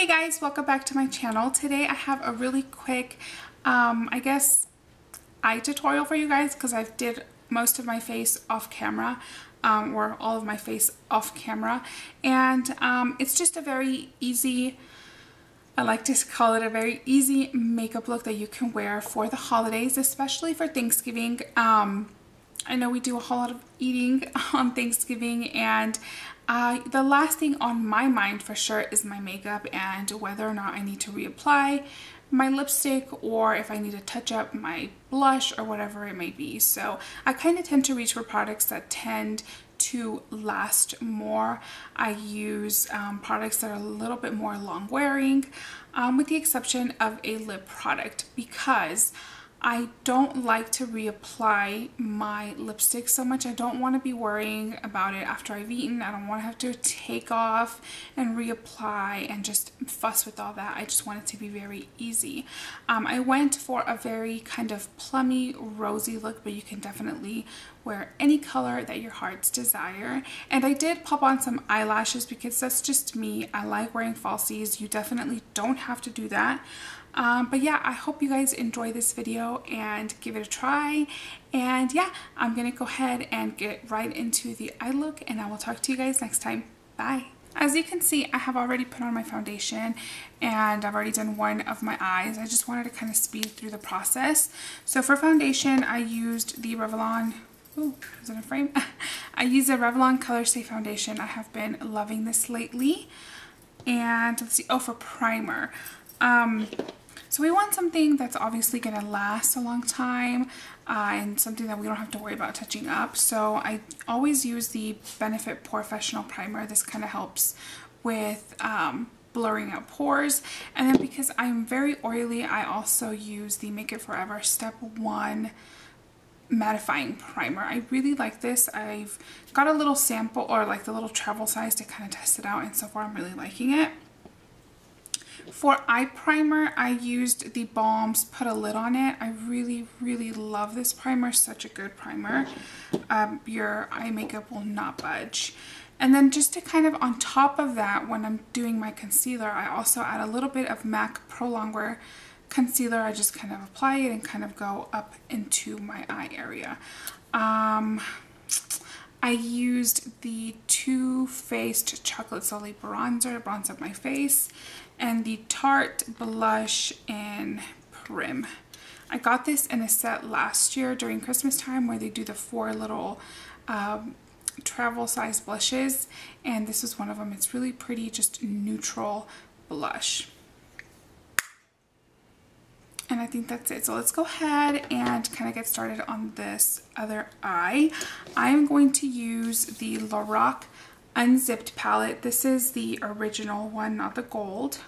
Hey guys, welcome back to my channel. Today I have a really quick, I guess, eye tutorial for you guys because I did most of my face off camera, or all of my face off camera, and it's just a very easy, I like to call it a very easy makeup look that you can wear for the holidays, especially for Thanksgiving. I know we do a whole lot of eating on Thanksgiving, and the last thing on my mind for sure is my makeup and whether or not I need to reapply my lipstick or if I need to touch up my blush or whatever it may be. So I kind of tend to reach for products that tend to last more. I use products that are a little bit more long wearing, with the exception of a lip product, because I don't like to reapply my lipstick so much. I don't want to be worrying about it after I've eaten. I don't want to have to take off and reapply and just fuss with all that. I just want it to be very easy. I went for a very kind of plummy, rosy look, but you can definitely wear any color that your heart's desire. And I did pop on some eyelashes because that's just me. I like wearing falsies. You definitely don't have to do that. But yeah, I hope you guys enjoy this video and give it a try. And yeah, I'm gonna go ahead and get right into the eye look, and I will talk to you guys next time. Bye. As you can see, I have already put on my foundation and I've already done one of my eyes. I just wanted to kind of speed through the process. So for foundation, I used the Revlon, ooh, is it a frame? I used a Revlon Color Stay foundation. I have been loving this lately. And let's see, oh, for primer. So we want something that's obviously going to last a long time, and something that we don't have to worry about touching up. So I always use the Benefit Porefessional primer. This kind of helps with blurring out pores. And then because I'm very oily, I also use the Make It Forever Step 1 mattifying primer. I really like this. I've got a little sample, or like the little travel size, to kind of test it out, and so far I'm really liking it. For eye primer, I used the Balm's Put a Lid on It. I really, really love this primer. Such a good primer. Your eye makeup will not budge. And then just to kind of on top of that, when I'm doing my concealer, I also add a little bit of MAC Pro Longwear concealer. I just kind of apply it and kind of go up into my eye area. I used the Too Faced Chocolate Sully bronzer to bronze up my face, and the Tarte blush in Prim. I got this in a set last year during Christmas time where they do the 4 little travel size blushes, and this is one of them. It's really pretty, just neutral blush. And I think that's it. So let's go ahead and kind of get started on this other eye. I'm going to use the Lorac Unzipped palette. This is the original one, not the gold.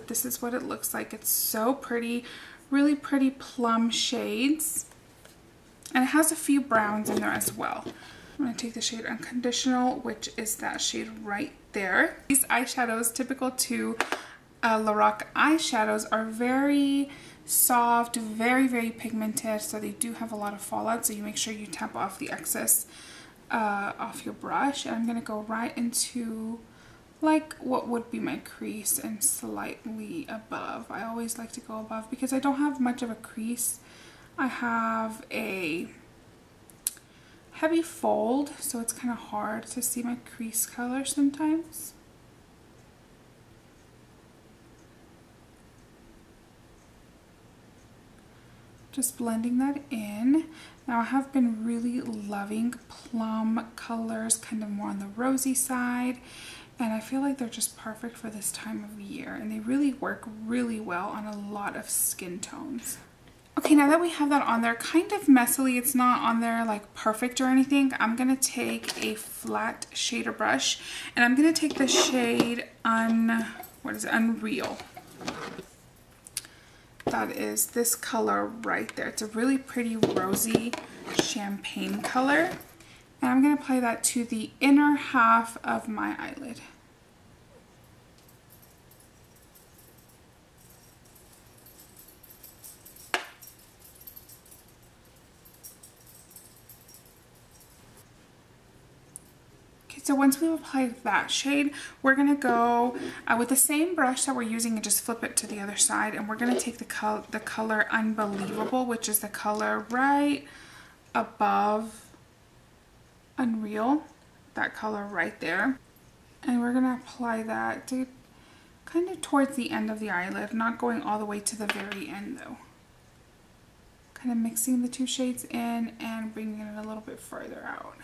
This is what it looks like. It's so pretty, really pretty plum shades. And it has a few browns in there as well. I'm going to take the shade Unconditional, which is that shade right there. These eyeshadows, typical to Lorac eyeshadows, are very soft, very, very pigmented, so they do have a lot of fallout, so you make sure you tap off the excess off your brush. And I'm going to go right into like what would be my crease and slightly above. I always like to go above because I don't have much of a crease. I have a heavy fold, so it's kind of hard to see my crease color sometimes. Just blending that in. Now I have been really loving Plum colors, kind of more on the rosy side, and I feel like they're just perfect for this time of year, and they really work really well on a lot of skin tones. Okay, now that we have that on there, kind of messily, it's not on there like perfect or anything, I'm gonna take a flat shader brush, and I'm gonna take the shade Unreal. That is this color right there. It's a really pretty rosy champagne color. And I'm going to apply that to the inner half of my eyelid. So once we've applied that shade, we're going to go with the same brush that we're using and just flip it to the other side. And we're going to take the color Unbelievable, which is the color right above Unreal. That color right there. And we're going to apply that to kind of towards the end of the eyelid, not going all the way to the very end though. Kind of mixing the two shades in and bringing it a little bit further out.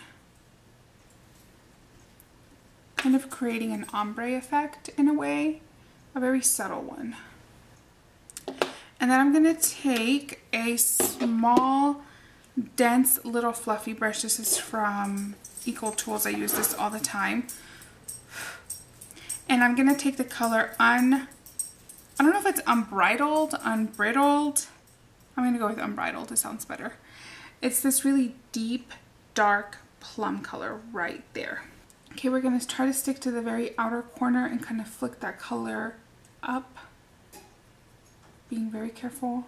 Kind of creating an ombre effect in a way, a very subtle one. And then I'm going to take a small, dense, little fluffy brush. This is from Equal Tools. I use this all the time. And I'm going to take the color I don't know if it's Unbridled, Unbridled. I'm going to go with Unbridled. It sounds better. It's this really deep, dark plum color right there. Okay, we're going to try to stick to the very outer corner and kind of flick that color up. Being very careful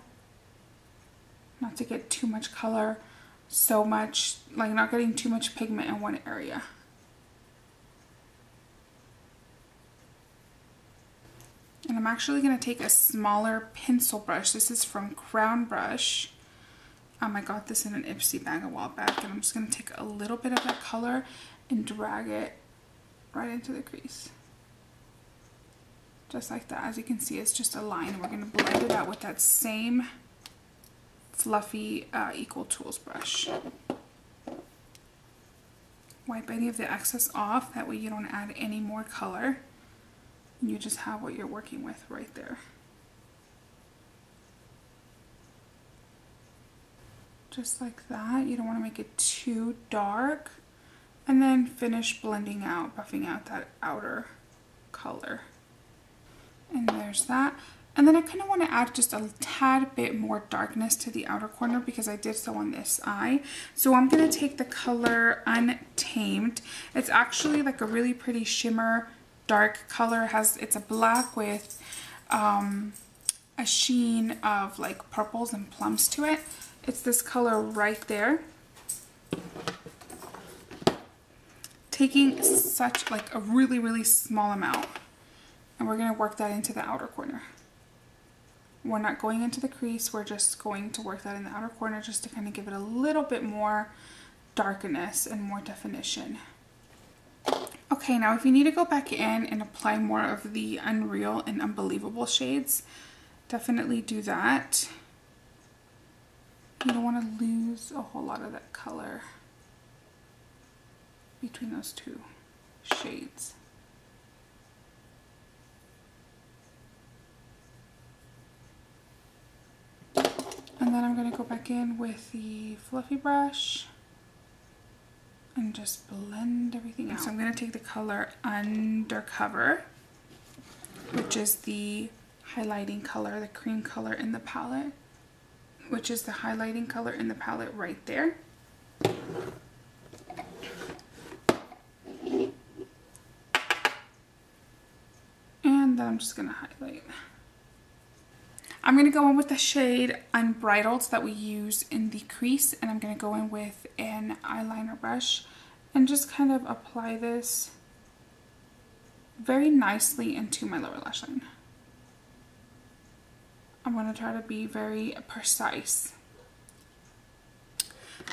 not to get too much color, so much, like not getting too much pigment in one area. And I'm actually going to take a smaller pencil brush. This is from Crown Brush. I got this in an Ipsy bag a while back, and I'm just going to take a little bit of that color and drag it right into the crease. Just like that. As you can see, it's just a line. And we're going to blend it out with that same fluffy Equal Tools brush. Wipe any of the excess off. That way you don't add any more color. And you just have what you're working with right there. Just like that. You don't want to make it too dark. And then finish blending out, buffing out that outer color. And there's that. And then I kind of want to add just a tad bit more darkness to the outer corner because I did so on this eye. So I'm going to take the color Untamed. It's actually like a really pretty shimmer dark color. It's a black with a sheen of like purples and plums to it. It's this color right there. Taking such like a really, really small amount, and we're going to work that into the outer corner. We're not going into the crease, we're just going to work that in the outer corner just to kind of give it a little bit more darkness and more definition. Okay, now if you need to go back in and apply more of the Unreal and Unbelievable shades, definitely do that. You don't want to lose a whole lot of that color between those two shades. And then I'm going to go back in with the fluffy brush and just blend everything out. So I'm going to take the color Undercover, which is the highlighting color, the cream color in the palette, which is the highlighting color in the palette right there. And then I'm just going to highlight. I'm going to go in with the shade Unbridled that we use in the crease, and I'm going to go in with an eyeliner brush and just kind of apply this very nicely into my lower lash line. I'm going to try to be very precise.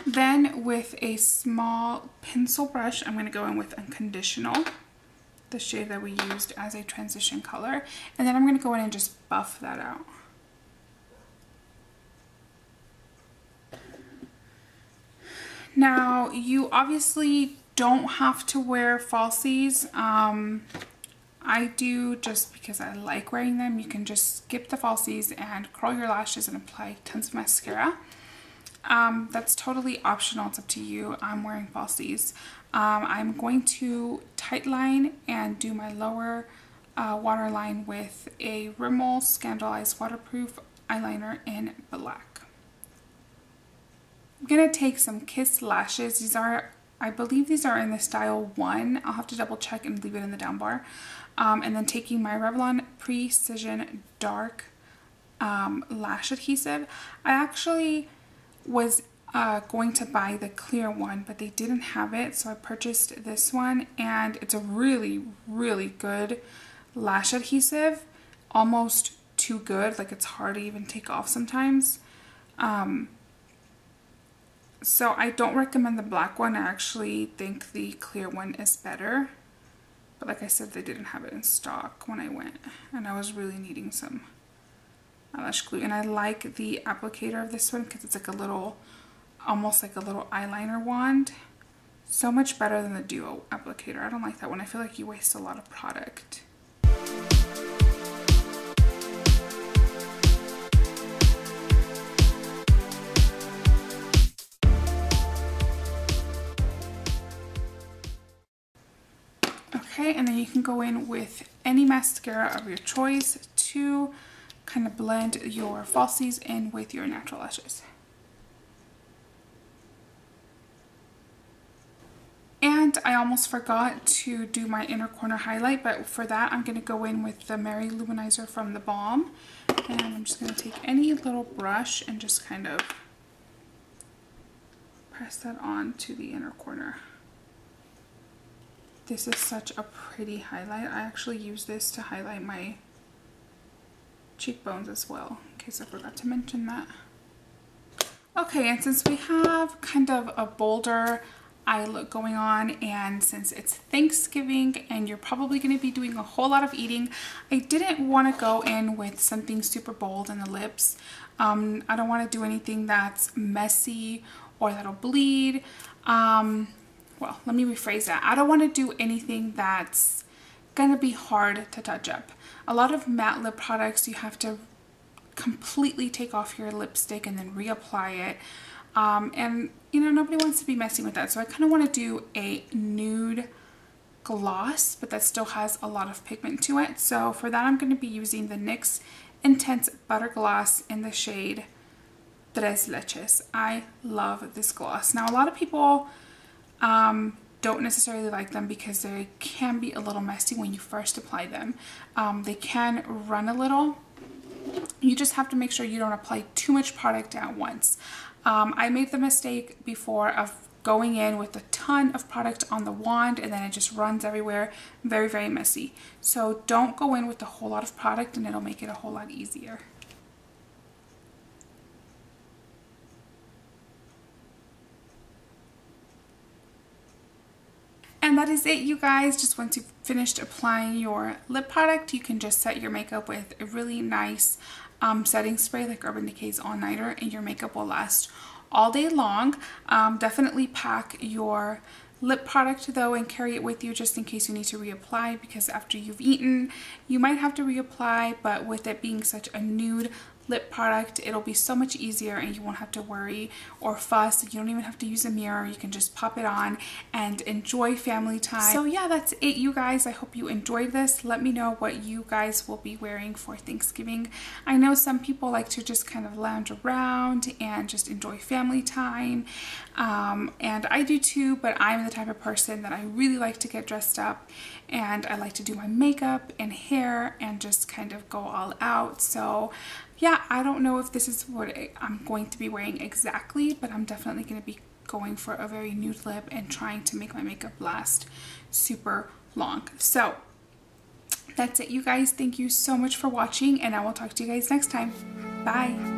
Then with a small pencil brush, I'm going to go in with Unconditional, the shade that we used as a transition color, and then I'm going to go in and just buff that out. Now, you obviously don't have to wear falsies. I do just because I like wearing them. You can just skip the falsies and curl your lashes and apply tons of mascara. That's totally optional. It's up to you. I'm wearing falsies. I'm going to tight line and do my lower waterline with a Rimmel Scandalized Waterproof eyeliner in black. I'm going to take some Kiss lashes. These are, I believe these are in the style 1. I'll have to double check and leave it in the down bar. And then taking my Revlon Precision Dark lash adhesive. I actually was going to buy the clear one, but they didn't have it, so I purchased this one, and it's a really, really good lash adhesive. Almost too good, like it's hard to even take off sometimes. So I don't recommend the black one. I actually think the clear one is better. But like I said, they didn't have it in stock when I went, and I was really needing some eyelash glue. And I like the applicator of this one because it's like a little, almost like a little eyeliner wand. So much better than the Duo applicator. I don't like that one. I feel like you waste a lot of product. Okay, and then you can go in with any mascara of your choice to kind of blend your falsies in with your natural lashes. And I almost forgot to do my inner corner highlight, but for that I'm going to go in with the Mary Luminizer from the Balm. And I'm just going to take any little brush and just kind of press that on to the inner corner. This is such a pretty highlight. I actually use this to highlight my cheekbones as well, in case I forgot to mention that. Okay, and since we have kind of a bolder eye look going on, and since it's Thanksgiving and you're probably going to be doing a whole lot of eating, I didn't want to go in with something super bold in the lips. I don't want to do anything that's messy or that'll bleed. Well, let me rephrase that. I don't want to do anything that's gonna be hard to touch up. A lot of matte lip products, you have to completely take off your lipstick and then reapply it. And you know, nobody wants to be messing with that. So I kind of want to do a nude gloss, but that still has a lot of pigment to it. So for that, I'm going to be using the NYX Intense Butter Gloss in the shade Tres Leches. I love this gloss. Now, a lot of people don't necessarily like them because they can be a little messy when you first apply them. They can run a little. You just have to make sure you don't apply too much product at once. I made the mistake before of going in with a ton of product on the wand and then it just runs everywhere. Very, very messy. So don't go in with a whole lot of product and it'll make it a whole lot easier. And that is it, you guys. Just once you've finished applying your lip product, you can just set your makeup with a really nice setting spray like Urban Decay's All Nighter, and your makeup will last all day long. Definitely pack your lip product though and carry it with you just in case you need to reapply, because after you've eaten you might have to reapply, but with it being such a nude lip product, it'll be so much easier and you won't have to worry or fuss. You don't even have to use a mirror. You can just pop it on and enjoy family time. So yeah, that's it, you guys. I hope you enjoyed this. Let me know what you guys will be wearing for Thanksgiving. I know some people like to just kind of lounge around and just enjoy family time, and I do too, but I'm the type of person that I really like to get dressed up and I like to do my makeup and hair and just kind of go all out. So yeah, I don't know if this is what I'm going to be wearing exactly, but I'm definitely going to be going for a very nude lip and trying to make my makeup last super long. So that's it, you guys. Thank you so much for watching, and I will talk to you guys next time. Bye.